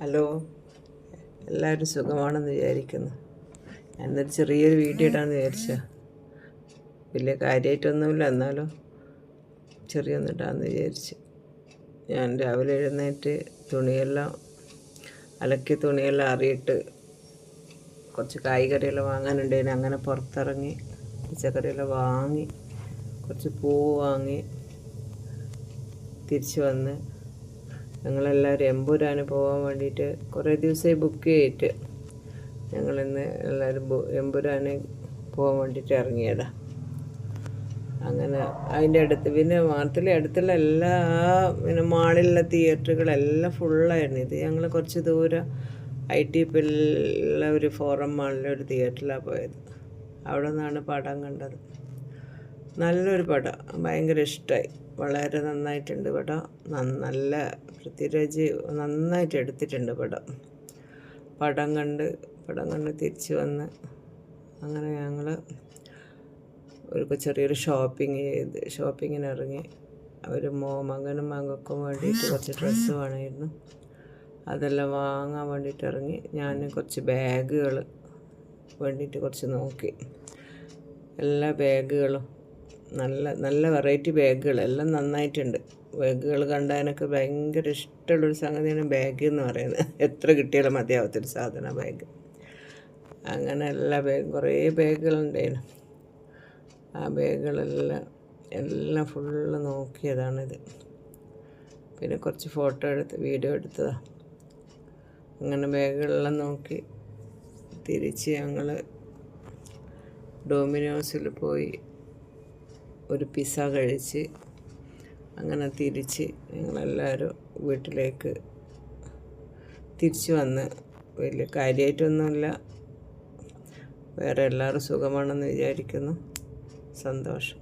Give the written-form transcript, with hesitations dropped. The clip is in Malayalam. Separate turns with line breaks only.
ഹലോ, എല്ലാവരും സുഖമാണെന്ന് വിചാരിക്കുന്നു. ഞാനൊരു ചെറിയൊരു വീഡിയോ ഇടാമെന്ന് വിചാരിച്ച. വലിയ കാര്യമായിട്ടൊന്നുമില്ല, എന്നാലും ചെറിയൊന്നും ഇടാമെന്ന് വിചാരിച്ചു. ഞാൻ രാവിലെ എഴുന്നേറ്റ് അലക്കിയ തുണിയെല്ലാം അറിയിട്ട് കുറച്ച് കായ്കറിയെല്ലാം വാങ്ങാനുണ്ടായിരുന്നു. അങ്ങനെ പുറത്തിറങ്ങി പച്ചക്കറിയെല്ലാം വാങ്ങി കുറച്ച് പൂവ് വാങ്ങി തിരിച്ച് വന്ന് ഞങ്ങളെല്ലാവരും എമ്പുരാന് പോകാൻ വേണ്ടിയിട്ട് കുറേ ദിവസമായി ബുക്ക് ചെയ്തിട്ട് ഞങ്ങളിന്ന് എല്ലാവരും എമ്പുരാന് പോകാൻ വേണ്ടിയിട്ട് ഇറങ്ങിയതാണ്. അങ്ങനെ അതിൻ്റെ അടുത്ത് പിന്നെ നാട്ടിലെ അടുത്തുള്ള മാളിലുള്ള തിയേറ്ററുകളെല്ലാം ഫുള്ളായിരുന്നു. ഇത് ഞങ്ങൾ കുറച്ച് ദൂരം ITPയിലുള്ള ഒരു ഫോറം മാളിലെ ഒരു തിയേറ്ററിലാണ് പോയത്. അവിടെ നിന്നാണ് പടം കണ്ടത്. നല്ലൊരു പടം, ഭയങ്കര ഇഷ്ടമായി. വളരെ നന്നായിട്ടുണ്ട് പടം. നല്ല പൃഥ്വിരാജ് നന്നായിട്ട് എടുത്തിട്ടുണ്ട് പടം കണ്ട് തിരിച്ച് വന്ന് അങ്ങനെ ഞങ്ങൾ ചെറിയൊരു ഷോപ്പിങ്ങിനിറങ്ങി. മകനും മകൾക്കും വേണ്ടിയിട്ട് കുറച്ച് ഡ്രസ്സ് വേണമായിരുന്നു. അതെല്ലാം വാങ്ങാൻ വേണ്ടിയിട്ട് ഇറങ്ങി. ഞാൻ കുറച്ച് ബാഗുകൾ വേണ്ടിയിട്ട് കുറച്ച് നോക്കി. എല്ലാ ബാഗുകളും നല്ല വെറൈറ്റി ബാഗുകൾ എല്ലാം നന്നായിട്ടുണ്ട്. ബാഗുകൾ കണ്ടാൽ എനിക്ക് ഭയങ്കര ഇഷ്ടമുള്ളൊരു സംഗതിയാണ് ബാഗ് എന്ന് പറയുന്നത്. എത്ര കിട്ടിയാലും മതിയാവത്തൊരു സാധനം ബാഗ്. അങ്ങനെ കുറേ ബാഗുകളുണ്ടായിരുന്നു. ആ ബാഗുകളെല്ലാം ഫുള്ള് നോക്കിയതാണിത്. പിന്നെ കുറച്ച് വീഡിയോ എടുത്തതാണ്. അങ്ങനെ ബാഗുകളെല്ലാം നോക്കി തിരിച്ച് ഞങ്ങൾ ഡൊമിനോസിൽ പോയി ഒരു പിസ്സ കഴിച്ച് അങ്ങനെ തിരിച്ച് ഞങ്ങളെല്ലാവരും വീട്ടിലേക്ക് തിരിച്ച് വന്ന്. വലിയ കാര്യമായിട്ടൊന്നുമില്ല. വേറെ എല്ലാവരും സുഖമാണെന്ന് വിചാരിക്കുന്നു. സന്തോഷം.